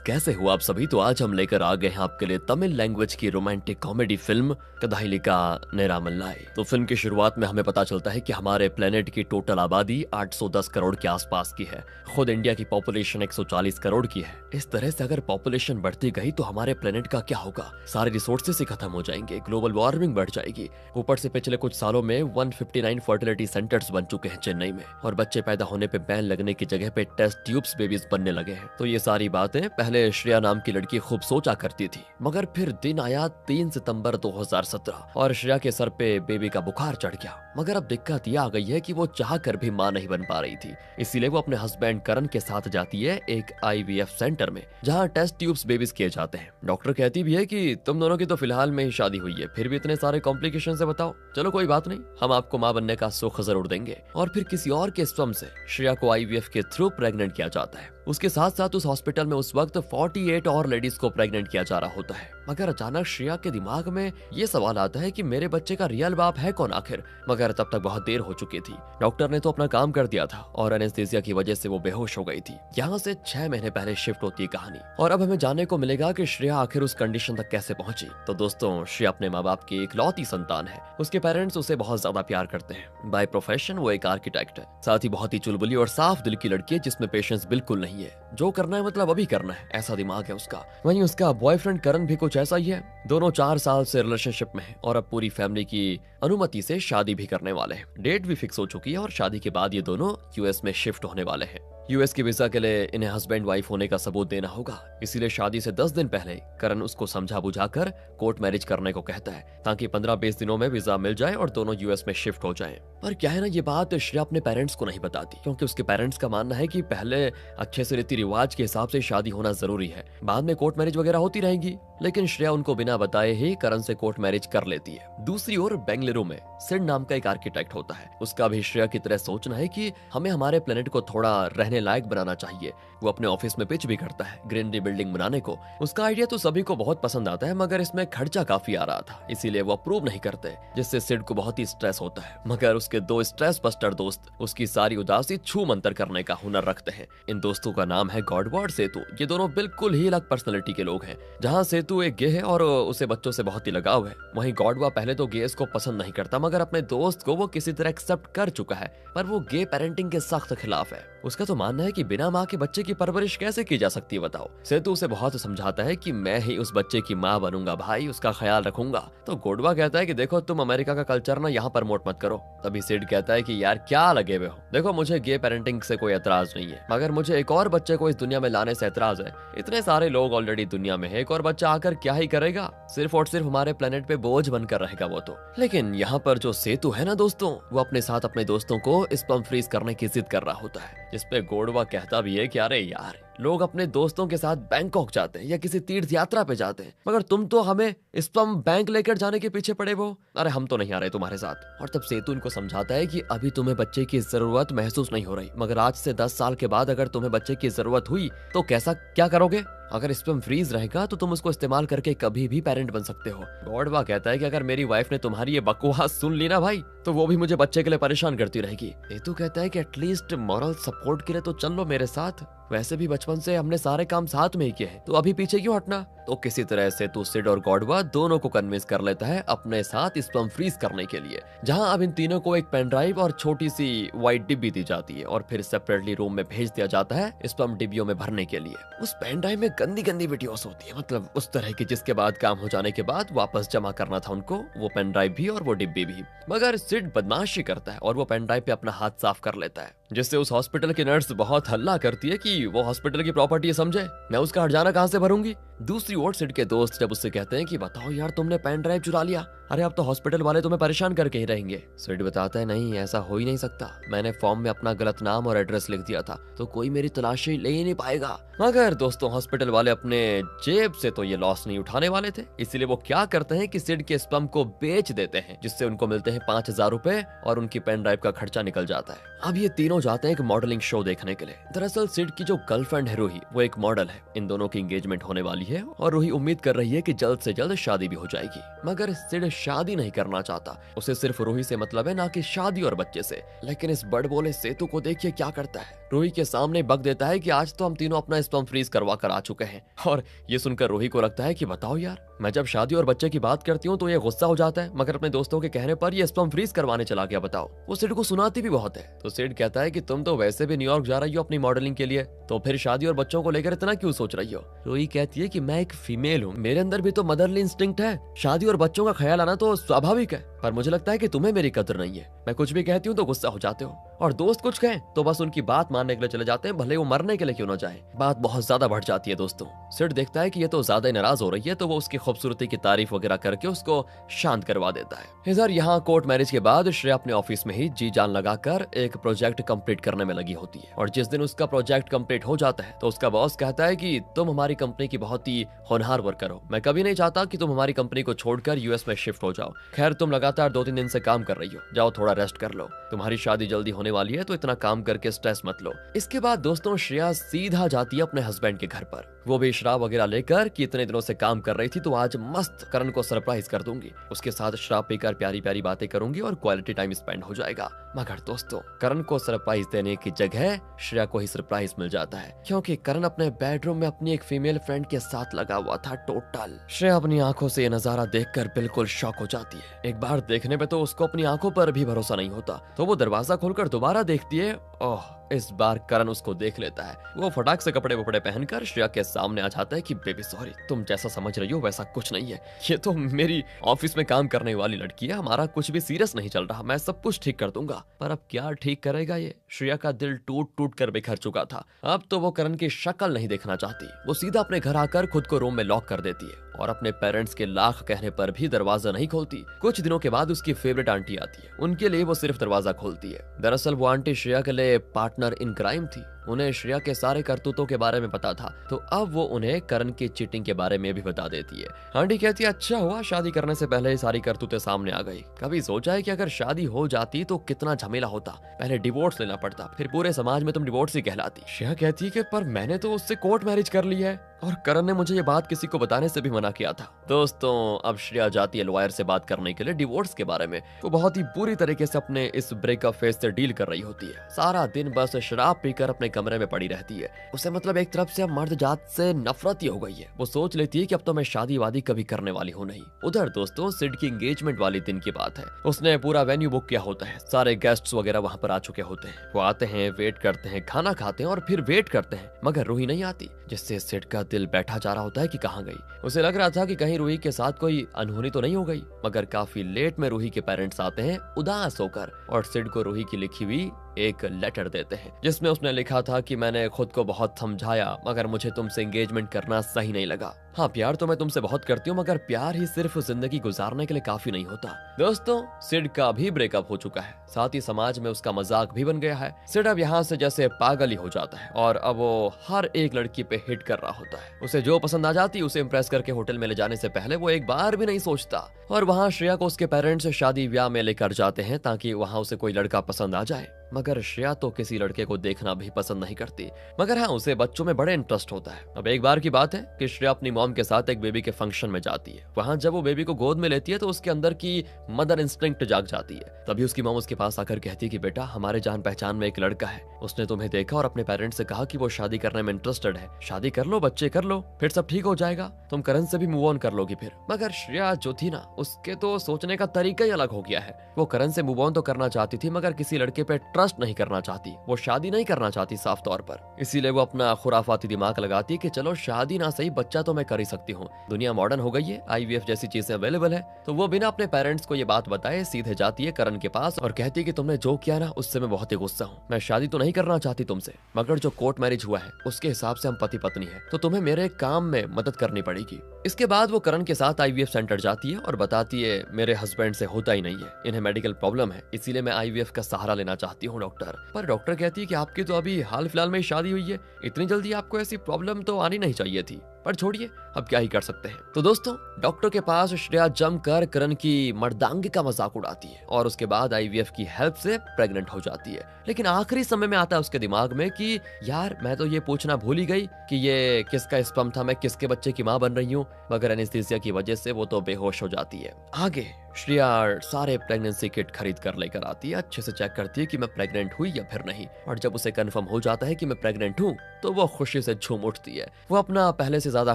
कैसे हो आप सभी। तो आज हम लेकर आ गए हैं आपके लिए तमिल लैंग्वेज की रोमांटिक कॉमेडी फिल्म कदाइलिका नेरामल्लाई। तो फिल्म की शुरुआत में हमें पता चलता है कि हमारे प्लेनेट की टोटल आबादी 810 करोड़ के आसपास की है। खुद इंडिया की पॉपुलेशन 140 करोड़ की है। इस तरह से अगर पॉपुलेशन बढ़ती गई तो हमारे प्लेनेट का क्या होगा। सारे रिसोर्सेस ही खत्म हो जाएंगे, ग्लोबल वार्मिंग बढ़ जाएगी। ऊपर से पिछले कुछ सालों में 159 फर्टिलिटी सेंटर्स बन चुके हैं चेन्नई में, और बच्चे पैदा होने पे बैन लगने की जगह पे टेस्ट ट्यूब्स बेबीज बनने लगे हैं। तो ये सारी बातें पहले श्रेया नाम की लड़की खूब सोचा करती थी, मगर फिर दिन आया 3 सितंबर 2017 और श्रेया के सर पे बेबी का बुखार चढ़ गया। मगर अब दिक्कत ये आ गई है कि वो चाह कर भी मां नहीं बन पा रही थी। इसीलिए वो अपने हस्बैंड करण के साथ जाती है एक IVF सेंटर में, जहाँ टेस्ट ट्यूब्स बेबीज किए जाते हैं। डॉक्टर कहती भी है कि तुम दोनों की तो फिलहाल में ही शादी हुई है, फिर भी इतने सारे कॉम्प्लिकेशन से बताओ। चलो कोई बात नहीं, हम आपको मां बनने का सुख जरूर देंगे। और फिर किसी और के स्पर्म से श्रेया को IVF के थ्रू प्रेग्नेंट किया जाता है। उसके साथ साथ उस हॉस्पिटल में उस वक्त 48 और लेडीज को प्रेग्नेंट किया जा रहा होता है। मगर अचानक श्रेया के दिमाग में ये सवाल आता है कि मेरे बच्चे का रियल बाप है कौन आखिर। मगर तब तक बहुत देर हो चुकी थी। डॉक्टर ने तो अपना काम कर दिया था और एनेस्थीसिया की वजह से वो बेहोश हो गई थी। यहाँ से 6 महीने पहले शिफ्ट होती है कहानी, और अब हमें जानने को मिलेगा कि श्रेया आखिर उस कंडीशन तक कैसे पहुंची। तो दोस्तों, श्रेया अपने माँ बाप की इकलौती संतान है। उसके पेरेंट्स उसे बहुत ज्यादा प्यार करते हैं। बाय प्रोफेशन वो एक आर्किटेक्ट है, साथ ही बहुत ही चुलबुली और साफ दिल की लड़की है जिसमें पेशेंस बिल्कुल नहीं है। जो करना है मतलब अभी करना है, ऐसा दिमाग है उसका। वहीं उसका बॉयफ्रेंड करण भी कुछ ऐसा ही है। दोनों 4 साल से रिलेशनशिप में हैं और अब पूरी फैमिली की अनुमति से शादी भी करने वाले हैं। डेट भी फिक्स हो चुकी है और शादी के बाद ये दोनों US में शिफ्ट होने वाले हैं। US की वीजा के लिए इन्हें हस्बैंड वाइफ होने का सबूत देना होगा। इसीलिए शादी से 10 दिन पहले करण उसको समझा बुझाकर कोर्ट मैरिज करने को कहता है, ताकि 15-20 दिनों में वीजा मिल जाए और दोनों US में शिफ्ट हो जाएं। पर क्या है ना, ये बात श्रेया अपने पेरेंट्स को नहीं बताती, क्योंकि उसके पेरेंट्स का मानना है कि पहले अच्छे से रीति रिवाज के हिसाब से शादी होना जरूरी है, बाद में कोर्ट मैरिज वगैरह होती रहेंगी। लेकिन श्रेया उनको बिना बताए ही करण से कोर्ट मैरिज कर लेती है। दूसरी ओर बेंगलुरु में सिड नाम का एक आर्किटेक्ट होता है। उसका भी श्रेया की तरह सोचना है कि हमें हमारे प्लेनेट को थोड़ा रहने लायक बनाना चाहिए। वो अपने ऑफिस में पिच भी करता है ग्रीनरी बिल्डिंग बनाने को। उसका आइडिया तो सभी को बहुत पसंद आता है, मगर इसमें खर्चा काफी आ रहा था, इसीलिए वो अप्रूव नहीं करते, जिससे सिड को बहुत ही स्ट्रेस होता है। मगर उसके 2 स्ट्रेस बस्टर दोस्त उसकी सारी उदासी छू मंतर करने का हुनर रखते हैं। इन दोस्तों का नाम है गॉडवर्ड, सेतु। ये दोनों बिल्कुल ही अलग पर्सनैलिटी के लोग हैं। जहाँ सेतु एक गे है और उसे बच्चों से बहुत ही लगाव है, वहीं गॉडवा पहले तो गेस को पसंद नहीं करता, मगर अपने दोस्त को वो किसी तरह एक्सेप्ट कर चुका है। पर वो गे पेरेंटिंग के सख्त खिलाफ है। उसका तो मानना है कि बिना माँ के बच्चे की परवरिश कैसे की जा सकती है बताओ। सेतु उसे बहुत समझाता है कि मैं ही उस बच्चे की माँ बनूंगा भाई, उसका ख्याल रखूंगा। तो गोडवा कहता है कि देखो तुम अमेरिका का कल्चर ना यहाँ प्रमोट मत करो। तभी सिड कहता है कि यार क्या लगे हुए हो, देखो मुझे गे पेरेंटिंग से कोई एतराज नहीं है, मगर मुझे एक और बच्चे को इस दुनिया में लाने से एतराज है। इतने सारे लोग ऑलरेडी दुनिया में है, एक और बच्चा आकर क्या ही करेगा, सिर्फ और सिर्फ हमारे प्लेनेट पे बोझ बनकर रहेगा वो तो। लेकिन यहाँ पर जो सेतु है ना दोस्तों, वो अपने साथ अपने दोस्तों को स्पर्म फ्रीज करने की जिद कर रहा होता है, जिसपे गोडवा कहता भी है कि अरे यार, लोग अपने दोस्तों के साथ बैंकॉक जाते हैं या किसी तीर्थ यात्रा पे जाते हैं, मगर तुम तो हमें स्पर्म बैंक लेकर जाने के पीछे पड़े हो। अरे हम तो नहीं आ रहे तुम्हारे साथ। और तब सेतु इनको समझाता है कि अभी तुम्हें बच्चे की जरूरत महसूस नहीं हो रही, मगर आज से 10 साल के बाद अगर तुम्हें बच्चे की जरूरत हुई तो कैसा क्या करोगे। अगर स्पर्म फ्रीज रहेगा तो तुम उसको इस्तेमाल करके कभी भी पेरेंट बन सकते हो। गॉडवा कहता है कि अगर मेरी वाइफ ने तुम्हारी ये बकवास सुन ली ना भाई, तो वो भी मुझे बच्चे के लिए परेशान करती रहेगी। सेतु कहता है कि एटलीस्ट मॉरल सपोर्ट के लिए तो चल लो मेरे साथ, वैसे भी बचपन से हमने सारे काम साथ में ही किए हैं, तो अभी पीछे क्यों हटना। तो किसी तरह से तो सिड और गॉडवा दोनों को कन्विंस कर लेता है अपने साथ स्पर्म फ्रीज करने के लिए, जहां अब इन तीनों को एक पेन ड्राइव और छोटी सी व्हाइट डिब्बी दी जाती है और फिर सेपरेटली रूम में भेज दिया जाता है स्पर्म डिब्बियों में भरने के लिए। उस पेन ड्राइव में गंदी गंदी वीडियोस होती है, मतलब उस तरह की जिसके बाद काम हो जाने के बाद वापस जमा करना था उनको, वो पेन ड्राइव भी और वो डिब्बी भी। मगर सिड बदमाशी करता है और वो पेन ड्राइव पे अपना हाथ साफ कर लेता है, जिससे उस हॉस्पिटल की नर्स बहुत हल्ला करती है कि वो हॉस्पिटल की प्रॉपर्टी है समझे, मैं उसका हर्जाना कहां से भरूंगी। दूसरी ओर सिड के दोस्त जब उससे कहते हैं कि बताओ यार तुमने पेन ड्राइव चुरा लिया, अरे अब तो हॉस्पिटल वाले तुम्हें परेशान करके ही रहेंगे। सिड बताता है नहीं ऐसा हो ही नहीं सकता, मैंने फॉर्म में अपना गलत नाम और एड्रेस लिख दिया था, तो कोई मेरी तलाशी ले ही नहीं पाएगा। मगर दोस्तों हॉस्पिटल वाले अपने जेब से तो ये लॉस नहीं उठाने वाले थे, इसलिए वो क्या करते हैं कि सिड के स्पर्म को बेच देते हैं, जिससे उनको मिलते हैं 5000 रुपए और उनकी पेन ड्राइव का खर्चा निकल जाता है। अब ये तीनों दोनों जाते हैं एक मॉडलिंग शो देखने के लिए। दरअसल सिड की जो गर्लफ्रेंड है रूही, वो एक मॉडल है। इन दोनों की एंगेजमेंट होने वाली है और रूही उम्मीद कर रही है कि जल्द से जल्द शादी भी हो जाएगी। मगर सिड शादी नहीं करना चाहता, उसे सिर्फ रूही से मतलब है, ना कि शादी और बच्चे से। लेकिन इस बड़बोले सेतु को देखिए क्या करता है, रूही के सामने बक देता है कि आज तो हम तीनों अपना स्पर्म फ्रीज करवा कर आ चुके हैं। और ये सुनकर रूही को लगता है कि बताओ यार, मैं जब शादी और बच्चे की बात करती हूँ तो ये गुस्सा हो जाता है, मगर अपने दोस्तों के कहने पर ये स्पर्म फ्रीज करवाने चला गया। बताओ, वो सिड को सुनाती भी बहुत है। तो सिड कहता है कि तुम तो वैसे भी न्यूयॉर्क जा रही हो अपनी मॉडलिंग के लिए, तो फिर शादी और बच्चों को लेकर इतना क्यों सोच रही हो। रूही कहती है कि मैं एक फीमेल हूँ, मेरे अंदर भी तो मदरली इंस्टिंक्ट है, शादी और बच्चों का ख्याल आना तो स्वाभाविक है। पर मुझे लगता है कि तुम्हें मेरी कदर नहीं है, मैं कुछ भी कहती हूँ तो गुस्सा हो जाते हो, और दोस्त कुछ कहें तो बस उनकी बात मानने के लिए चले जाते हैं, भले वो मरने के लिए क्यों ना जाए। बात बहुत ज्यादा बढ़ जाती है दोस्तों। सिड देखता है कि ये तो ज्यादा नाराज हो रही है, तो वो उसकी खूबसूरती की तारीफ वगैरह करके उसको शांत करवा देता है। इधर यहाँ कोर्ट मैरिज के बाद श्रेया अपने ऑफिस में ही जी जान लगाकर एक प्रोजेक्ट कंप्लीट करने में लगी होती है। और जिस दिन उसका प्रोजेक्ट कंप्लीट हो जाता है तो उसका बॉस कहता है कि तुम हमारी कंपनी की बहुत ही होनहार वर्कर हो, मैं कभी नहीं चाहता कि तुम हमारी कंपनी को छोड़कर यूएस में शिफ्ट हो जाओ। खैर, तुम लगातार 2-3 दिन से काम कर रही हो, जाओ थोड़ा रेस्ट कर लो, तुम्हारी शादी जल्दी होने वाली है, तो इतना काम करके स्ट्रेस मत लो। इसके बाद दोस्तों श्रेया सीधा जाती है अपने हस्बैंड के घर पर, वो भी शराब वगैरह लेकर कि इतने दिनों से काम कर रही थी तो आज मस्त करण को सरप्राइज कर दूंगी, उसके साथ शराब पीकर प्यारी प्यारी बातें करूंगी और क्वालिटी टाइम स्पेंड हो जाएगा। मगर दोस्तों, करण को सरप्राइज देने की जगह श्रेया को ही सरप्राइज मिल जाता है, क्योंकि करण अपने बेडरूम में अपनी एक फीमेल फ्रेंड के साथ लगा हुआ था टोटल। श्रेया अपनी आंखों से ये नजारा देखकर बिल्कुल शॉक हो जाती है। एक बार देखने में तो उसको अपनी आंखों पर भी भरोसा नहीं होता, तो वो दरवाजा खोलकर दोबारा देखती है। ओह, इस बार करण उसको देख लेता है। वो फटाक से कपड़े वपड़े पहनकर श्रेया के सामने आ जाता है कि बेबी सॉरी, तुम जैसा समझ रही हो वैसा कुछ नहीं है, ये तो मेरी ऑफिस में काम करने वाली लड़की है, हमारा कुछ भी सीरियस नहीं चल रहा, मैं सब कुछ ठीक कर दूंगा। पर अब क्या ठीक करेगा ये, श्रेया का दिल टूट टूट कर बिखर चुका था। अब तो वो करण की शक्ल नहीं देखना चाहती, वो सीधा अपने घर आकर खुद को रूम में लॉक कर देती है और अपने पेरेंट्स के लाख कहने पर भी दरवाजा नहीं खोलती। कुछ दिनों के बाद उसकी फेवरेट आंटी आती है, उनके लिए वो सिर्फ दरवाजा खोलती है। दरअसल वो आंटी श्रेया के लिए पार्टनर इन क्राइम थी, उन्हें श्रेया के सारे करतूतों के बारे में पता था, तो अब वो उन्हें करण की चीटिंग के बारे में भी बता देती है। आंटी कहती है अच्छा हुआ शादी करने से पहले सारी करतूतें सामने आ गई, कभी सोचा है कि अगर शादी हो जाती तो कितना झमेला होता, पहले डिवोर्स लेना पड़ता, फिर पूरे समाज में तुम डिवोर्स ही कहलाती। श्रेया कहती है कि पर मैंने तो उससे कोर्ट मैरिज कर ली है और करण ने मुझे ये बात किसी को बताने से भी मना किया था। दोस्तों, अब श्रेया जाती है लॉयर से बात करने के लिए डिवोर्स के बारे में। वो बहुत ही बुरी तरीके से अपने इस ब्रेकअप फेज से डील कर रही होती है, सारा दिन बस शराब पीकर अपने कमरे में पड़ी रहती है। उसे मतलब एक तरफ से अब मर्द जात से नफरत ही हो गई है, वो सोच लेती है कि अब तो मैं शादी वादी कभी करने वाली हूँ नहीं। उधर दोस्तों सिड की एंगेजमेंट वाली दिन की बात है, उसने पूरा वेन्यू बुक किया होता है, सारे गेस्ट्स वगैरह वहां पर आ चुके होते हैं। वो आते हैं, वेट करते हैं, खाना खाते हैं और फिर वेट करते हैं, मगर रूही नहीं आती, जिससे सिड का दिल बैठा जा रहा होता है कि कहाँ गई। उसे लग रहा था कि कहीं रूही के साथ कोई अनहोनी तो नहीं हो गई, मगर काफी लेट में रूही के पेरेंट्स आते हैं उदास होकर और सिड को रूही की लिखी हुई एक लेटर देते हैं, जिसमें उसने लिखा था कि मैंने खुद को बहुत समझाया मगर मुझे तुमसे एंगेजमेंट करना सही नहीं लगा। हाँ, प्यार तो मैं तुमसे बहुत करती हूँ, मगर प्यार ही सिर्फ जिंदगी गुजारने के लिए काफी नहीं होता। दोस्तों, सिड का भी ब्रेकअप हो चुका है, साथ ही समाज में उसका मजाक भी बन गया है। सिड अब यहाँ से जैसे पागल ही हो जाता है और अब वो हर एक लड़की पे हिट कर रहा होता है। उसे जो पसंद आ जाती उसे इम्प्रेस करके होटल में ले जाने से पहले वो एक बार भी नहीं सोचता। और वहाँ श्रेया को उसके पेरेंट्स शादी ब्याह में लेकर जाते हैं ताकि वहाँ उसे कोई लड़का पसंद आ जाए, मगर श्रेया तो किसी लड़के को देखना भी पसंद नहीं करती, मगर हाँ उसे बच्चों में बड़े इंटरेस्ट होता है। अब एक बार की बात है कि श्रेया अपनी मॉम के साथ एक बेबी के फंक्शन में जाती है। वहाँ जब वो बेबी को गोद में लेती है तो उसके अंदर की मदर इंस्टिंक्ट जाग जाती है। तभी उसकी मॉम उसके पास आकर कहती है कि बेटा, हमारे जान पहचान में एक लड़का है, उसने तुम्हें देखा और अपने पेरेंट्स से कहा कि वो शादी करने में इंटरेस्टेड है, शादी कर लो, बच्चे कर लो, फिर सब ठीक हो जाएगा, तुम करण से भी मूव ऑन कर लोगी फिर। मगर श्रेया जो थी ना, उसके तो सोचने का तरीका ही अलग हो गया है। वो करण से मूव ऑन तो करना चाहती थी, मगर किसी लड़के पे ट्रस्ट नहीं करना चाहती, वो शादी नहीं करना चाहती साफ तौर पर। इसीलिए वो अपना खुराफाती दिमाग लगाती है कि चलो शादी ना सही, बच्चा तो मैं कर ही सकती हूँ, दुनिया मॉडर्न हो गई है, IVF जैसी चीजें अवेलेबल है। तो वो बिना अपने पेरेंट्स को ये बात बताए सीधे जाती है करण के पास और कहती है कि तुमने जो किया ना उससे मैं बहुत ही गुस्सा हूँ, मैं शादी तो नहीं करना चाहती तुमसे, मगर जो कोर्ट मैरिज हुआ है उसके हिसाब से हम पति पत्नी है, तो तुम्हें मेरे काम में मदद करनी पड़ेगी। इसके बाद वो करण के साथ IVF सेंटर जाती है और बताती है मेरे हस्बैंड से होता ही नहीं है, इन्हें मेडिकल प्रॉब्लम है, इसीलिए मैं IVF का सहारा लेना चाहती हूँ डॉक्टर। पर डॉक्टर कहती है कि आपकी तो अभी हाल फिलहाल में ही शादी हुई है, इतनी जल्दी आपको ऐसी प्रॉब्लम तो आनी नहीं चाहिए थी। पर छोड़िए, अब क्या ही कर सकते हैं। तो दोस्तों, डॉक्टर के पास श्रेया जमकर करण की मर्दांगी का मजाक उड़ाती है और उसके बाद आईवीएफ की हेल्प से प्रेग्नेंट हो जाती है। लेकिन आखिरी समय में आता है उसके दिमाग में कि यार मैं तो ये पूछना भूल ही गई कि ये किसका स्पर्म था, मैं किसके बच्चे की मां बन रही हूँ। मगर एनेस्थीसिया की वजह से वो तो बेहोश हो जाती है। आगे श्रेया सारे प्रेगनेंसी किट खरीद कर लेकर आती है, अच्छे से चेक करती है कि मैं प्रेग्नेंट हुई या फिर नहीं। और जब उसे कंफर्म हो जाता है कि मैं प्रेग्नेंट हूँ तो वो खुशी से झूम उठती है। वो अपना पहले से ज्यादा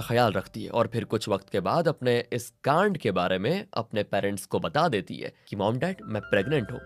ख्याल रखती है और फिर कुछ वक्त के बाद अपने इस कांड के बारे में अपने पेरेंट्स को बता देती है कि मॉम डैड मैं प्रेग्नेंट हूँ।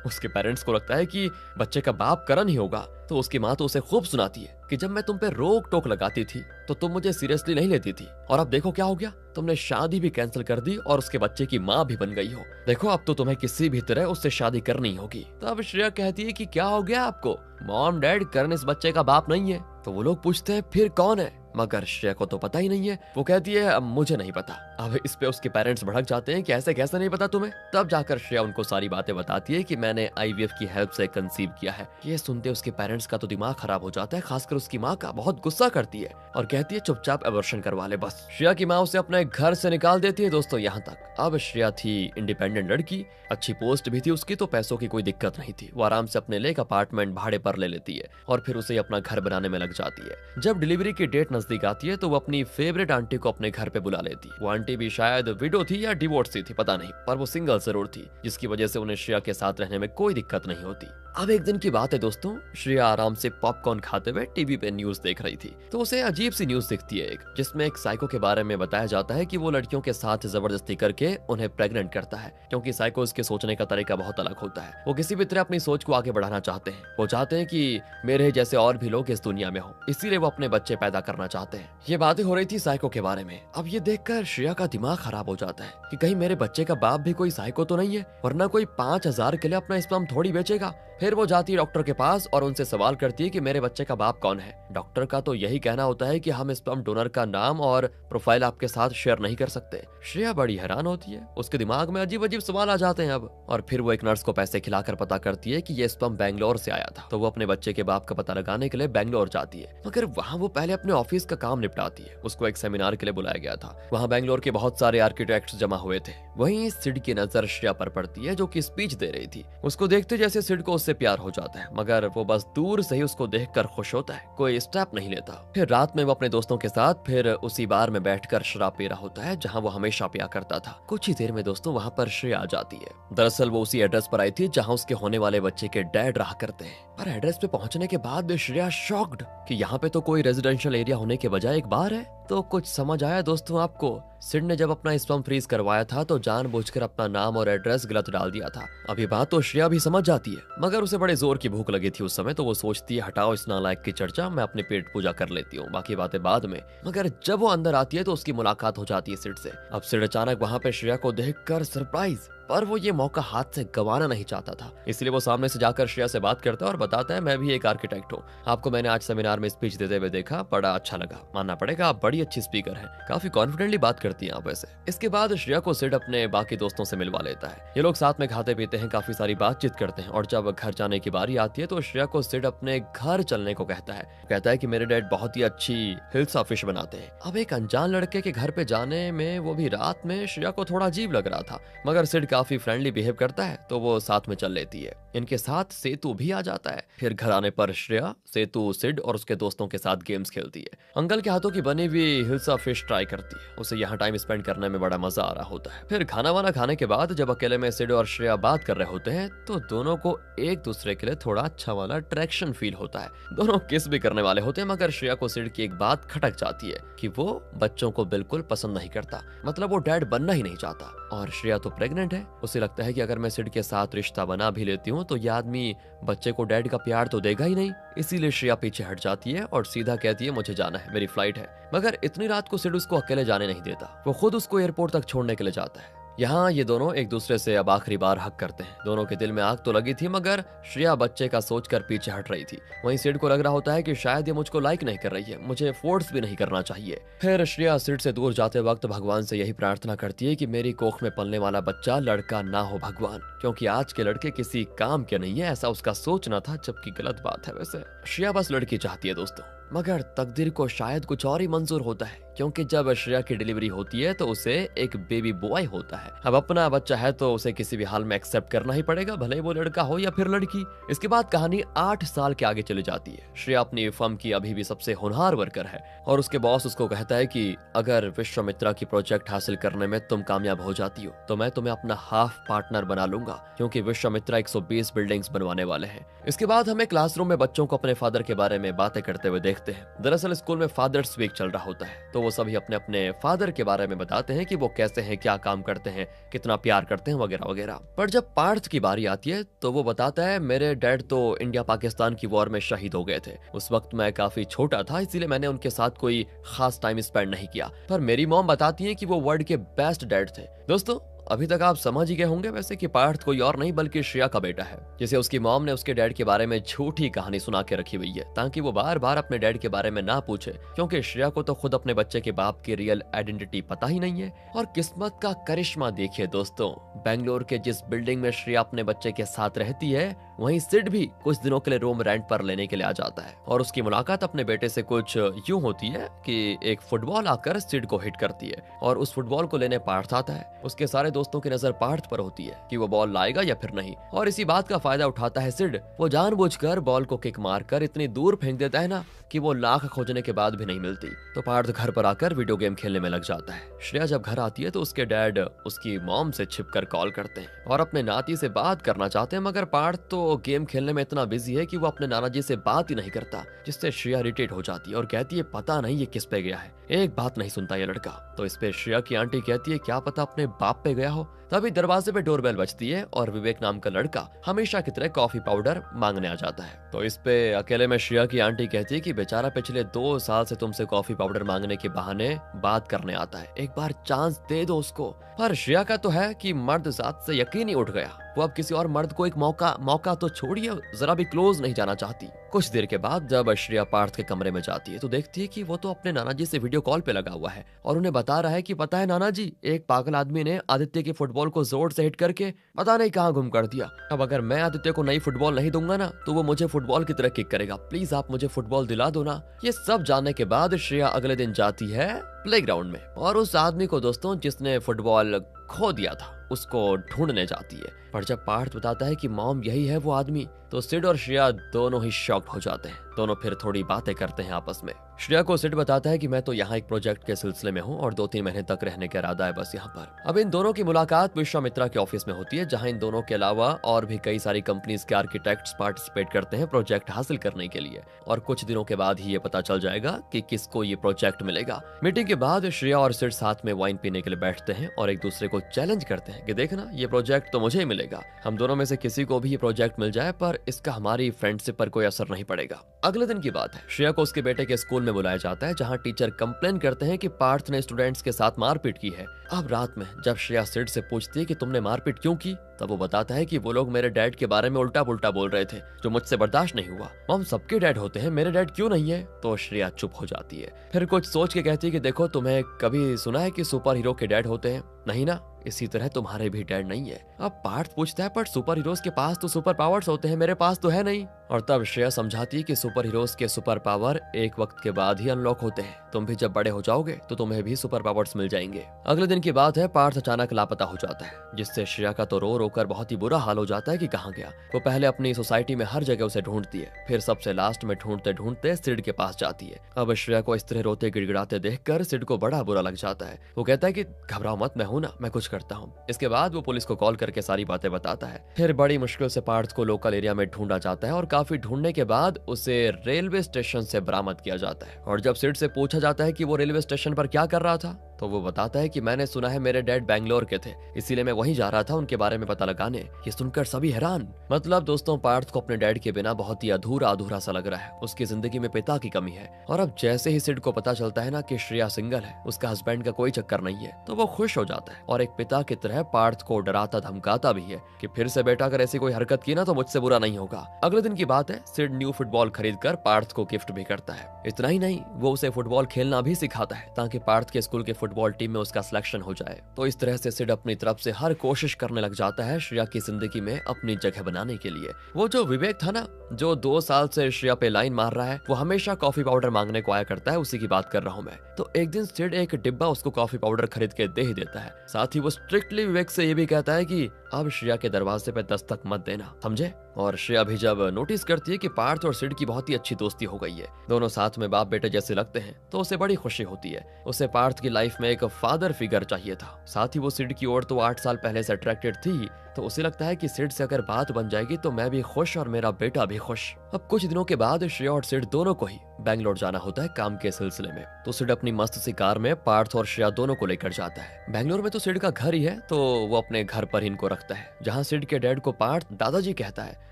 उसके पेरेंट्स को लगता है कि बच्चे का बाप करण ही होगा। तो उसकी माँ तो उसे खूब सुनाती है कि जब मैं तुम पे रोक टोक लगाती थी तो तुम मुझे सीरियसली नहीं लेती थी, और अब देखो क्या हो गया, तुमने शादी भी कैंसिल कर दी और उसके बच्चे की माँ भी बन गई हो। देखो अब तो तुम्हें किसी भी तरह उससे शादी करनी होगी। तो अब श्रेया कहती है कि क्या हो गया आपको, मॉम डैड करण इस बच्चे का बाप नहीं है। तो वो लोग पूछते हैं फिर कौन है, मगर श्रेया को तो पता ही नहीं है। वो कहती है अब मुझे नहीं पता। अब इस पे उसके पेरेंट्स भड़क जाते हैं कि ऐसे कैसे नहीं पता तुम्हें। तब जाकर श्रेया उनको सारी बातें बताती है कि मैंने आईवीएफ की हेल्प से कंसीव किया है। ये सुनते उसके पेरेंट्स का तो दिमाग खराब हो जाता है, खासकर उसकी माँ का। बहुत गुस्सा करती है और कहती है चुपचाप एबॉर्शन करवा ले बस। श्रेया की माँ उसे अपने घर से निकाल देती है। दोस्तों यहाँ तक अब श्रेया थी इंडिपेंडेंट लड़की, अच्छी पोस्ट भी थी उसकी, तो पैसों की कोई दिक्कत नहीं थी। वो आराम से अपने लिए एक अपार्टमेंट भाड़े पर ले लेती है और फिर उसे अपना घर बनाने में लग जाती है। जब डिलीवरी की डेट नजदीक आती है तो वो अपनी फेवरेट आंटी को अपने घर पे बुला लेती। वो आंटी भी शायद विडो थी या डिवोर्स थी, पता नहीं, पर वो सिंगल जरूर थी, जिसकी वजह से उन्हें श्रेया के साथ रहने में कोई दिक्कत नहीं होती। अब एक दिन की बात है दोस्तों, श्रेया आराम से पॉपकॉर्न खाते हुए टीवी पे न्यूज देख रही थी। तो उसे अजीब सी न्यूज दिखती है एक, जिसमें एक साइको के बारे में बताया जाता है कि वो लड़कियों के साथ जबरदस्ती करके उन्हें प्रेग्नेंट करता है, क्योंकि साइकोस के सोचने का तरीका बहुत अलग होता है। वो किसी भी तरह अपनी सोच को आगे बढ़ाना चाहते हैं। वो चाहते हैं कि मेरे जैसे और भी लोग इस दुनिया में हो, इसीलिए वो अपने बच्चे पैदा करना चाहते हैं। ये बातें हो रही थी साइको के बारे में। अब ये देखकर श्रेया का दिमाग खराब हो जाता है कि कहीं मेरे बच्चे का बाप भी कोई साइको तो नहीं है, वरना कोई 5,000 के लिए अपना स्पर्म थोड़ी बेचेगा। फिर वो जाती है डॉक्टर के पास और उनसे सवाल करती है कि मेरे बच्चे का बाप कौन है। डॉक्टर का तो यही कहना होता है कि हम स्पर्म डोनर का नाम और प्रोफाइल आपके साथ शेयर नहीं कर सकते। श्रेया बड़ी हैरान होती है, उसके दिमाग में अजीब अजीब सवाल आ जाते हैं अब। और फिर वो एक नर्स को पैसे खिलाकर पता करती है कि ये स्पर्म बैंगलोर से आया था। तो वो अपने बच्चे के बाप का पता लगाने के लिए बैंगलोर जाती है, मगर वहाँ वो पहले अपने ऑफिस का काम निपटाती है। उसको एक सेमिनार के लिए बुलाया गया था। वहाँ बैंगलोर के बहुत सारे आर्किटेक्ट्स जमा हुए थे। वहीं सिड की नजर श्रेया पर पड़ती है, जो कि स्पीच दे रही थी। उसको देखते जैसे सिड को उससे प्यार हो जाता है, मगर वो बस दूर से ही उसको देखकर खुश होता है, कोई स्टेप नहीं लेता। फिर रात में वो अपने दोस्तों के साथ फिर उसी बार में बैठकर शराब पी रहा होता है जहाँ वो हमेशा पिया करता था। कुछ ही देर में दोस्तों वहाँ पर श्रेया आ जाती है। दरअसल वो उसी एड्रेस पर आई थी जहाँ उसके होने वाले बच्चे के डैड रहा करते हैं। पर एड्रेस पे पहुंचने के बाद भी श्रेया शॉक्ड कि यहाँ पे तो कोई रेजिडेंशियल एरिया होने के बजाय एक बार है। तो कुछ समझ आया दोस्तों आपको? सिड ने जब अपना स्पर्म फ्रीज करवाया था तो जानबूझकर अपना नाम और एड्रेस गलत डाल दिया था। अभी बात तो श्रेया भी समझ जाती है, मगर उसे बड़े जोर की भूख लगी थी उस समय। तो वो सोचती है हटाओ इस नालायक की चर्चा, मैं अपनी पेट पूजा कर लेती हूँ, बाकी बातें बाद में। मगर जब वो अंदर आती है तो उसकी मुलाकात हो जाती है सिड से। अब सिड अचानक वहाँ पे श्रेया को देखकर सरप्राइज, पर वो ये मौका हाथ से गंवाना नहीं चाहता था, इसलिए वो सामने से जाकर श्रेया से बात करता है और बताता है मैं भी एक आर्किटेक्ट हूँ, आपको मैंने आज सेमिनार में स्पीच देते हुए देखा, बड़ा अच्छा लगा, मानना पड़ेगा आप बड़ी अच्छी स्पीकर हैं, काफी कॉन्फिडेंटली बात करती हैं आप वैसे। इसके बाद श्रेया को सिड अपने बाकी दोस्तों से मिलवा लेता है। ये लोग साथ में खाते पीते हैं, काफी सारी बातचीत करते हैं, और जब घर जाने की बारी आती है तो श्रेया को सिड अपने घर चलने को कहता है कि मेरे डैड बहुत ही अच्छी हिल्सा फिश बनाते हैं। अब एक अनजान लड़के के घर पे जाने में, वो भी रात में, श्रेया को थोड़ा अजीब लग रहा था, मगर सिड काफी फ्रेंडली बिहेव करता है तो वो साथ में चल लेती है। इनके साथ सेतु भी आ जाता है। फिर घर आने पर श्रेया सेतु, सिड और उसके दोस्तों के साथ गेम्स खेलती है। अंकल के हाथों की बनी हुई हिल्सा फिश ट्राई करती है, उसे यहाँ टाइम स्पेंड करने में बड़ा मजा आ रहा होता है। फिर खाना वाना खाने के बाद जब अकेले में सिड और श्रेया बात कर रहे होते हैं तो दोनों को एक दूसरे के लिए थोड़ा अच्छा वाला अट्रैक्शन फील होता है। दोनों किस भी करने वाले होते हैं, मगर श्रेया को सिड की एक बात खटक जाती है कि वो बच्चों को बिल्कुल पसंद नहीं करता, मतलब वो डैड बनना ही नहीं चाहता। और श्रेया तो प्रेग्नेंट है, उसे लगता है कि अगर मैं सिड के साथ रिश्ता बना भी लेती हूँ तो ये आदमी बच्चे को डैड का प्यार तो देगा ही नहीं। इसीलिए श्रेया पीछे हट जाती है और सीधा कहती है मुझे जाना है, मेरी फ्लाइट है। मगर इतनी रात को सिड उसको अकेले जाने नहीं देता, वो खुद उसको एयरपोर्ट तक छोड़ने के लिए जाता है। यहाँ ये दोनों एक दूसरे से अब आखिरी बार हक करते हैं। दोनों के दिल में आग तो लगी थी, मगर श्रेया बच्चे का सोचकर पीछे हट रही थी। वहीं सिड को लग रहा होता है कि शायद ये मुझको लाइक नहीं कर रही है, मुझे फोर्स भी नहीं करना चाहिए। फिर श्रेया सिड से दूर जाते वक्त भगवान से यही प्रार्थना करती है कि मेरी कोख में पलने वाला बच्चा लड़का ना हो भगवान, क्योंकि आज के लड़के किसी काम के नहीं है, ऐसा उसका सोचना था, जबकि गलत बात है। वैसे श्रेया बस लड़की चाहती है दोस्तों, मगर तकदीर को शायद कुछ और ही मंजूर होता है। क्योंकि जब श्रेया की डिलीवरी होती है तो उसे एक बेबी बॉय होता है। अब अपना बच्चा है तो उसे किसी भी हाल में एक्सेप्ट करना ही पड़ेगा, भले ही वो लड़का हो या फिर लड़की। इसके बाद कहानी 8 साल के आगे चली जाती है। श्रेया अपनी फर्म की अभी भी सबसे होनहार वर्कर है और उसके बॉस उसको कहता है कि अगर विश्वामित्रा की प्रोजेक्ट हासिल करने में तुम कामयाब हो जाती हो तो मैं तुम्हें अपना हाफ पार्टनर बना लूंगा, क्योंकि विश्वामित्रा 120 बिल्डिंग्स बनवाने वाले हैं। इसके बाद हमें क्लासरूम में बच्चों को अपने फादर के बारे में बातें करते हुए देखते हैं। दरअसल स्कूल में फादर्स वीक चल रहा होता है तो वो सभी अपने अपने फादर के बारे में बताते हैं कि वो कैसे हैं, क्या काम करते हैं, कितना प्यार करते हैं, वगैरह वगैरह। पर जब पार्थ की बारी आती है तो वो बताता है मेरे डैड तो इंडिया पाकिस्तान की वॉर में शहीद हो गए थे। उस वक्त मैं काफी छोटा था, इसीलिए मैंने उनके साथ कोई खास टाइम स्पेंड नहीं किया। पर मेरी मॉम बताती है कि वो वर्ल्ड के बेस्ट डैड थे। दोस्तों अभी तक आप समझ ही गए होंगे वैसे कि पार्थ कोई और नहीं बल्कि श्रेया का बेटा है, जिसे उसकी मॉम ने उसके डैड के बारे में झूठी कहानी सुना के रखी हुई है ताकि वो बार बार अपने डैड के बारे में ना पूछे, क्योंकि श्रेया को तो खुद अपने बच्चे के बाप की रियल आइडेंटिटी पता ही नहीं है। और किस्मत का करिश्मा देखिए दोस्तों, बेंगलोर के जिस बिल्डिंग में श्रेया अपने बच्चे के साथ रहती है वहीं सिड भी कुछ दिनों के लिए रूम रेंट पर लेने के लिए आ जाता है और उसकी मुलाकात अपने बेटे से कुछ यूं होती है कि एक फुटबॉल आकर सिड को हिट करती है और उस फुटबॉल को लेने पार्थ आता है। उसके सारे दोस्तों की नजर पार्थ पर होती है कि वो बॉल लाएगा या फिर नहीं, और इसी बात का फायदा उठाता है सिड। वो जानबूझकर बॉल को किक मारकर इतनी दूर फेंक देता है ना कि वो लाख खोजने के बाद भी नहीं मिलती। तो पार्थ घर पर आकर वीडियो गेम खेलने में लग जाता है। श्रेया जब घर आती है तो उसके डैड उसकी मॉम से छिपकर कॉल करते हैं और अपने नाती से बात करना चाहते हैं, मगर पार्थ तो गेम खेलने में इतना बिजी है कि वो अपने नाना जी से बात ही नहीं करता, जिससे श्रेया इरिटेट हो जाती है और कहती है पता नहीं ये किस पे गया है, एक बात नहीं सुनता ये लड़का। तो इस पे श्रेया की आंटी कहती है क्या पता अपने बाप पे गया हो। तभी दरवाजे पे डोरबेल बजती है और विवेक नाम का लड़का हमेशा की तरह कॉफी पाउडर मांगने आ जाता है। तो इस पे अकेले में श्रेया की आंटी कहती है कि बेचारा पिछले 2 साल से तुमसे कॉफी पाउडर मांगने के बहाने बात करने आता है, एक बार चांस दे दो उसको। पर श्रेया का तो है कि मर्द जात से यकीन ही उठ गया, वो अब किसी और मर्द को एक मौका तो छोड़िए जरा भी क्लोज नहीं जाना चाहती। कुछ देर के बाद जब श्रेया पार्थ के कमरे में जाती है तो देखती है कि वो तो अपने नाना जी से वीडियो कॉल पे लगा हुआ है और उन्हें बता रहा है कि पता है नाना जी, एक पागल आदमी ने आदित्य की फुटबॉल को जोर से हिट करके पता नहीं कहाँ गुम कर दिया। अब अगर मैं आदित्य को नई फुटबॉल नहीं दूंगा ना तो वो मुझे फुटबॉल की तरह किक करेगा, प्लीज आप मुझे फुटबॉल दिला दो ना। ये सब जानने के बाद श्रेया अगले दिन जाती है प्लेग्राउंड में और उस आदमी को दोस्तों जिसने फुटबॉल खो दिया था उसको ढूंढने जाती है। पर जब पार्थ बताता है कि मॉम यही है वो आदमी तो सिड और श्रेया दोनों ही शॉक्ड हो जाते हैं। दोनों फिर थोड़ी बातें करते हैं आपस में। श्रेया को सिड बताता है कि मैं तो यहाँ एक प्रोजेक्ट के सिलसिले में हूँ और 2-3 महीने तक रहने का इरादा है बस यहाँ पर। अब इन दोनों की मुलाकात विश्वामित्रा के ऑफिस में होती है, जहाँ इन दोनों के अलावा और भी कई सारी कंपनीज के आर्किटेक्ट्स पार्टिसिपेट करते हैं प्रोजेक्ट हासिल करने के लिए। और कुछ दिनों के बाद ही ये पता चल जाएगा कि किसको ये प्रोजेक्ट मिलेगा। मीटिंग के बाद श्रेया और सिड साथ में वाइन पीने के लिए बैठते हैं और एक दूसरे को चैलेंज करते हैं कि देखना ये प्रोजेक्ट तो मुझे ही मिलेगा, हम दोनों में से किसी को भी ये प्रोजेक्ट मिल जाए पर इसका हमारी फ्रेंडशिप पर कोई असर नहीं पड़ेगा। अगले दिन की बात है, श्रेया को उसके बेटे के स्कूल में बुलाया जाता है जहां टीचर कंप्लेन करते हैं कि पार्थ ने स्टूडेंट्स के साथ मारपीट की है। अब रात में जब श्रेया सिड से पूछती है कि तुमने मारपीट क्यों की, तब वो बताता है कि वो लोग मेरे डैड के बारे में उल्टा पुल्टा बोल रहे थे जो मुझसे बर्दाश्त नहीं हुआ। मॉम सबके डैड होते हैं, मेरे डैड क्यों नहीं है? तो श्रेया चुप हो जाती है, फिर कुछ सोच के कहती है कि देखो तुम्हें कभी सुना है कि सुपर हीरो के डैड होते हैं? नहीं ना, इसी तरह तुम्हारे भी डैड नहीं है। अब पार्थ पूछता है पर सुपर हीरोज के पास तो सुपर पावर्स होते हैं, मेरे पास तो है नहीं। और तब श्रेया समझाती है कि सुपर हीरोज के सुपर पावर एक वक्त के बाद ही अनलॉक होते हैं, तुम भी जब बड़े हो जाओगे तो तुम्हें भी सुपर पावर्स मिल जाएंगे। अगले दिन की बात है, पार्थ अचानक लापता हो जाता है जिससे श्रेया का तो रो रो कर बहुत ही बुरा हाल हो जाता है कि कहाँ गया। वो पहले अपनी सोसाइटी में हर जगह उसे ढूंढती है, फिर सबसे लास्ट में ढूंढते ढूंढते सिड के पास जाती है। अब श्रेया को इस तरह रोते गिड़गिड़ाते देखकर सिड को बड़ा बुरा लग जाता है। वो कहता है कि घबराओ मत, मैं हूं ना, मैं कुछ करता हूँ। इसके बाद वो पुलिस को कॉल करके सारी बातें बताता है। फिर बड़ी मुश्किल से पार्थ को लोकल एरिया में ढूंढा जाता है और काफी ढूंढने के बाद उसे रेलवे स्टेशन से बरामद किया जाता है। और जब सिड से पूछा जाता है कि वो रेलवे स्टेशन पर क्या कर रहा था तो वो बताता है कि मैंने सुना है मेरे डैड बैंगलोर के थे, इसीलिए मैं वहीं जा रहा था उनके बारे में पता लगाने। ये सुनकर सभी हैरान। मतलब दोस्तों पार्थ को अपने डैड के बिना बहुत ही अधूरा अधूरा सा लग रहा है, उसकी जिंदगी में पिता की कमी है। और अब जैसे ही सिड को पता चलता है ना कि श्रेया सिंगल है, उसका हस्बैंड का कोई चक्कर नहीं है, तो वो खुश हो जाता है और एक पिता की तरह पार्थ को डराता धमकाता भी है कि फिर से बेटा अगर ऐसी कोई हरकत की ना तो मुझसे बुरा नहीं होगा। अगले दिन की बात है, सिड न्यू फुटबॉल खरीद कर पार्थ को गिफ्ट भी करता है। इतना ही नहीं, वो उसे फुटबॉल खेलना भी सिखाता है ताकि पार्थ के स्कूल के फुटबॉल टीम में उसका सिलेक्शन हो जाए। तो इस तरह से सिड अपनी तरफ से हर कोशिश करने लग जाता है श्रेया की जिंदगी में अपनी जगह बनाने के लिए। वो जो विवेक था ना, जो 2 साल से श्रेया पे लाइन मार रहा है, वो हमेशा कॉफी पाउडर मांगने को आया करता है, उसी की बात कर रहा हूँ मैं। तो एक दिन सिड एक डिब्बा उसको कॉफी पाउडर खरीद के दे ही देता है। साथ ही वो स्ट्रिक्टली विवेक से ये भी कहता है कि अब श्रेया के दरवाजे पे दस्तक मत देना, समझे। और श्रेया भी जब नोटिस करती है कि पार्थ और सिड की बहुत ही अच्छी दोस्ती हो गई है, दोनों साथ में बाप बेटे जैसे लगते हैं, तो उसे बड़ी खुशी होती है। उसे पार्थ की लाइफ में एक फादर फिगर चाहिए था। साथ ही वो सिड की ओर तो 8 साल पहले से अट्रैक्टेड थी, तो उसे लगता है कि सिड से अगर बात बन जाएगी तो मैं भी खुश और मेरा बेटा भी खुश। अब कुछ दिनों के बाद श्रेया और सिड दोनों को ही बैंगलोर जाना होता है काम के सिलसिले में। तो सिड अपनी मस्त सी कार में पार्थ और श्रेया दोनों को लेकर जाता है। बैंगलोर में तो सिड का घर ही है, तो वो अपने घर पर ही इनको रखता है, जहाँ सिड के डैड को पार्थ दादाजी कहता है।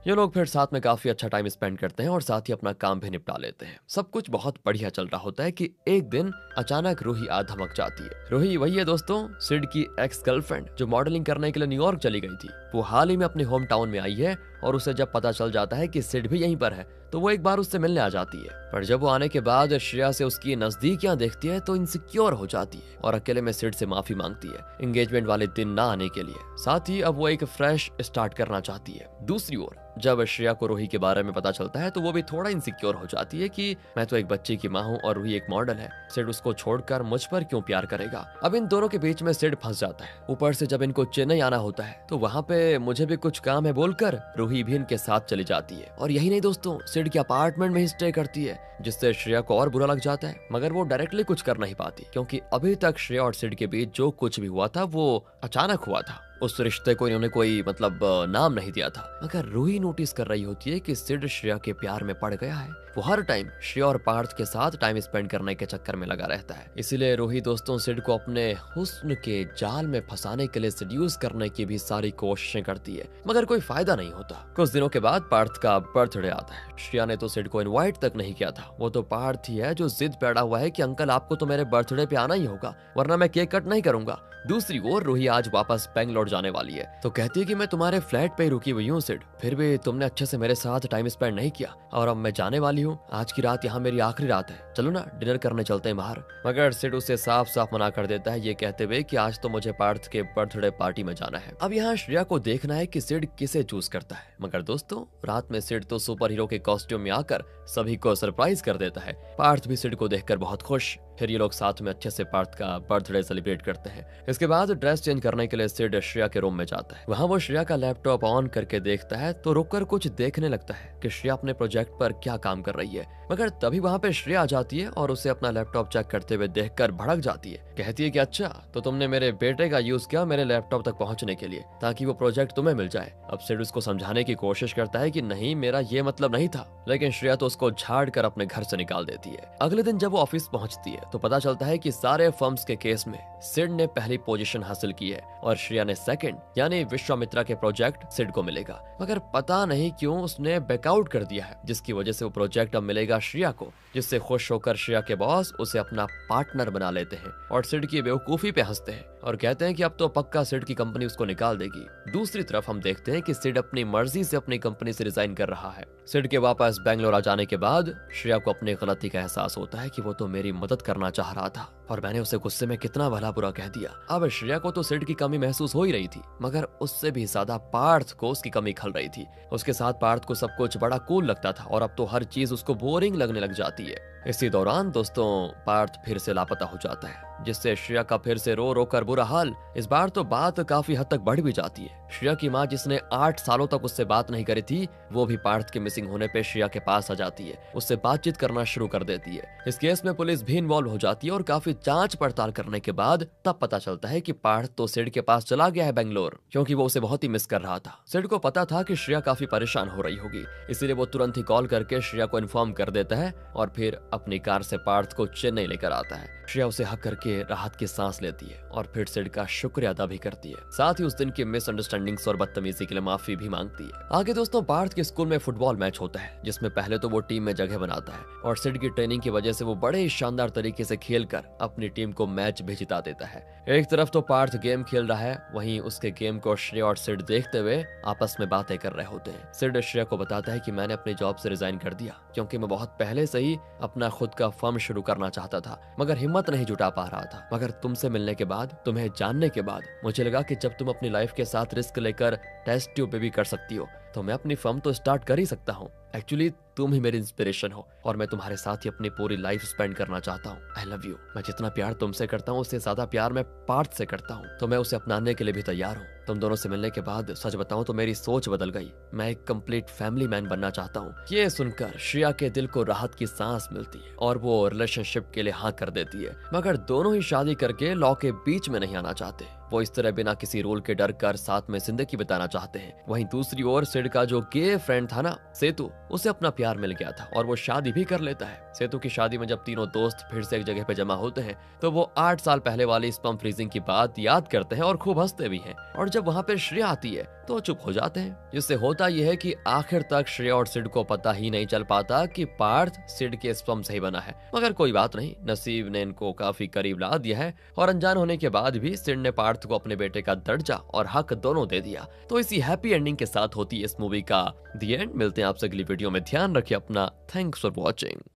ये लोग फिर साथ में काफी अच्छा टाइम स्पेंड करते हैं और साथ ही अपना काम भी निपटा लेते हैं। सब कुछ बहुत बढ़िया चल रहा होता है कि एक दिन अचानक रूही आ धमक जाती है। रूही वही है दोस्तों, सिड की एक्स गर्लफ्रेंड, जो मॉडलिंग करने के लिए न्यूयॉर्क चली गई थी। वो हाल ही में अपने होम टाउन में आई है और उसे जब पता चल जाता है कि सिड भी यहीं पर है, तो वो एक बार उससे मिलने आ जाती है। पर जब वो आने के बाद श्रेया से उसकी नजदीकियां देखती है तो इनसिक्योर हो जाती है और अकेले में सिड से माफी मांगती है एंगेजमेंट वाले दिन ना आने के लिए। साथ ही अब वो एक फ्रेश स्टार्ट करना चाहती है। दूसरी ओर जब श्रेया को रूही के बारे में पता चलता है तो वो भी थोड़ा इनसिक्योर हो जाती है कि मैं तो एक बच्चे की माँ हूँ और रूही एक मॉडल है, सिड उसको छोड़कर मुझ पर क्यों प्यार करेगा। अब इन दोनों के बीच में सिड फंस जाता है। ऊपर से जब इनको चेन्नई आना होता है तो वहाँ पे मुझे भी कुछ काम है बोलकर रूही भी इनके साथ चली जाती है। और यही नहीं दोस्तों, सिड के अपार्टमेंट में ही स्टे करती है, जिससे श्रेया को और बुरा लग जाता है। मगर वो डायरेक्टली कुछ कर नहीं पाती, क्योंकि अभी तक श्रेया और सिड के बीच जो कुछ भी हुआ था वो अचानक हुआ था। उस रिश्ते को इन्होंने कोई नाम नहीं दिया था। मगर रूही नोटिस कर रही होती है कि सिड श्रेया के प्यार में पड़ गया है। वो हर टाइम श्रेया और पार्थ के साथ टाइम स्पेंड करने के चक्कर में लगा रहता है। इसीलिए रूही दोस्तों सिड को अपने हुस्न के जाल में फंसाने के लिए सेड्यूस करने की भी सारी कोशिशें करती है, मगर कोई फायदा नहीं होता। कुछ दिनों के बाद पार्थ का बर्थडे आता है। श्रेया ने तो सिड को इनवाइट तक नहीं किया था। वो तो पार्थ ही है जो जिद पे अड़ा हुआ है कि अंकल आपको तो मेरे बर्थडे पे आना ही होगा, वरना मैं केक कट नहीं करूंगा। दूसरी ओर रूही आज वापस बैंगलोर जाने वाली है, तो कहती है कि मैं तुम्हारे फ्लैट पे ही रुकी हुई हूँ सिड, फिर भी तुमने अच्छे से मेरे साथ टाइम स्पेंड नहीं किया और अब मैं जाने वाली हूँ। आज की रात यहाँ मेरी आखिरी रात है, चलो ना डिनर करने चलते हैं बाहर। मगर सिड उसे साफ साफ मना कर देता है, ये कहते हुए कि आज तो मुझे पार्थ के बर्थडे पार्टी में जाना है। अब यहाँ श्रेया को देखना है कि सिड किसे चूज करता है। मगर दोस्तों रात में सिड तो सुपर हीरो के कॉस्ट्यूम में आकर सभी को सरप्राइज कर देता है। पार्थ भी सिड को देखकर बहुत खुश। फिर ये लोग साथ में अच्छे से पार्थ का बर्थडे सेलिब्रेट करते हैं। इसके बाद ड्रेस चेंज करने के लिए सिड श्रेया के रूम में जाता है। वहाँ वो श्रेया का लैपटॉप ऑन करके देखता है तो रुककर कुछ देखने लगता है कि श्रेया अपने प्रोजेक्ट पर क्या काम कर रही है। मगर तभी वहाँ पे श्रेया आ जाती है और उसे अपना लैपटॉप चेक करते हुए देखकर भड़क जाती है। कहती है कि अच्छा तो तुमने मेरे बेटे का यूज किया मेरे लैपटॉप तक पहुंचने के लिए, ताकि वो प्रोजेक्ट तुम्हें मिल जाए। अब सिड उसको समझाने की कोशिश करता है कि नहीं मेरा ये मतलब नहीं था, लेकिन श्रेया तो उसको झाड़ कर अपने घर से निकाल देती है। अगले दिन जब वो ऑफिस पहुंचती है तो पता चलता है कि सारे फर्म्स के केस में सिड ने पहली पोजीशन हासिल की है और श्रेया ने सेकंड, यानी विश्वामित्रा के प्रोजेक्ट सिड को मिलेगा। मगर पता नहीं क्यों उसने बैकआउट कर दिया है, जिसकी वजह से वो प्रोजेक्ट अब मिलेगा श्रेया को, जिससे खुश होकर श्रेया के बॉस उसे अपना पार्टनर बना लेते हैं और सिड की बेवकूफी पे हंसते हैं और कहते हैं कि अब तो पक्का सिड की कंपनी उसको निकाल देगी। दूसरी तरफ हम देखते हैं कि सिड अपनी मर्जी से अपनी कंपनी से रिजाइन कर रहा है। सिड के वापस बैंगलोर आ जाने के बाद श्रेया को अपनी गलती का एहसास होता है कि वो तो मेरी मदद करना चाह रहा था और मैंने उसे गुस्से में कितना भला बुरा कह दिया। अब श्रेया को तो सिड की कमी महसूस हो ही रही थी, मगर उससे भी ज्यादा पार्थ को उसकी कमी खल रही थी। उसके साथ पार्थ को सब कुछ बड़ा कूल लगता था और अब तो हर चीज उसको बोरिंग लगने लग जाती है। इसी दौरान दोस्तों पार्थ फिर से लापता हो जाता है, जिससे श्रेया का फिर से रो रो कर बुरा हाल। इस बार तो बात काफी हद तक बढ़ भी जाती है। श्रेया की माँ जिसने 8 सालों तक उससे बात नहीं करी थी, वो भी पार्थ के मिसिंग होने पे श्रेया के पास आ जाती है, उससे बातचीत करना शुरू कर देती है। इस केस में पुलिस भी इन्वॉल्व हो जाती है और काफी जांच पड़ताल करने के बाद तब पता चलता है कि पार्थ तो सिड के पास चला गया है बेंगलोर, क्योंकि वो उसे बहुत ही मिस कर रहा था। सिड को पता था कि श्रेया काफी परेशान हो रही होगी, इसीलिए वो तुरंत ही कॉल करके श्रेया को इन्फॉर्म कर देता है और फिर अपनी कार से पार्थ को चेन्नई लेकर आता है। श्रेया उसे हक करके राहत की सांस लेती है और फिर फिर सिड का शुक्रिया अदा भी करती है। साथ ही उस दिन की मिसअंडरस्टैंडिंग्स और बदतमीजी के लिए माफी भी मांगती है। आगे दोस्तों पार्थ के स्कूल में फुटबॉल मैच होता है, जिसमें पहले तो वो टीम में जगह बनाता है और सिड की ट्रेनिंग की वजह से वो बड़े ही शानदार तरीके से खेलकर अपनी टीम को मैच भी जिता देता है। एक तरफ तो पार्थ गेम खेल रहा है, वहीं उसके गेम को श्रेया और सिड देखते हुए आपस में बातें कर रहे होते हैं। सिड श्रेया को बताता है कि मैंने अपनी जॉब से रिजाइन कर दिया क्योंकि मैं बहुत पहले से ही अपना खुद का फर्म शुरू करना चाहता था, मगर हिम्मत नहीं जुटा पा रहा था। मगर तुमसे मिलने के बाद, तुम्हें जानने के बाद मुझे लगा कि जब तुम अपनी लाइफ के साथ रिस्क लेकर टेस्ट ट्यूब पे भी कर सकती हो तो मैं अपनी फर्म तो स्टार्ट कर ही सकता हूँ। एक्चुअली तुम ही मेरी इंस्पिरेशन हो और मैं तुम्हारे साथ ही अपनी पूरी लाइफ स्पेंड करना चाहता हूँ। I love you. मैं जितना प्यार तुमसे करता हूँ उससे ज्यादा प्यार मैं पार्थ से करता हूँ, तो मैं उसे अपनाने के लिए भी तैयार हूँ। तुम दोनों से मिलने के बाद सच बताऊं तो मेरी सोच बदल गई। मैं एक कंप्लीट फैमिली मैन बनना चाहता हूँ। ये सुनकर श्रेया के दिल को राहत की सांस मिलती है और वो रिलेशनशिप के लिए हाँ कर देती है, मगर दोनों ही शादी करके लॉ के बीच में नहीं आना चाहते। वो इस तरह बिना किसी रूल के डर कर साथ में जिंदगी बिताना चाहते हैं। वहीं दूसरी ओर सिड का जो गे फ्रेंड था ना सेतु, उसे अपना प्यार मिल गया था और वो शादी भी कर लेता है। सेतु की शादी में जब तीनों दोस्त फिर से एक जगह पे जमा होते हैं तो वो 8 साल पहले वाली स्पर्म फ्रीजिंग की बात याद करते हैं और खूब हंसते भी हैं। और जब वहाँ पे श्रेया आती है तो चुप हो जाते हैं। जिससे होता यह है कि आखिर तक श्रेया और सिड को पता ही नहीं चल पाता कि पार्थ सिड के स्पर्म से ही बना है। मगर कोई बात नहीं, नसीब ने इनको काफी करीब ला दिया है और अनजान होने के बाद भी सिड ने पार्थ को अपने बेटे का दर्जा और हक दोनों दे दिया। तो इसी हैप्पी एंडिंग के साथ होती है इस मूवी का दी एंड। मिलते हैं आपसे अगली वीडियो में। ध्यान रखिए अपना। Thanks for watching.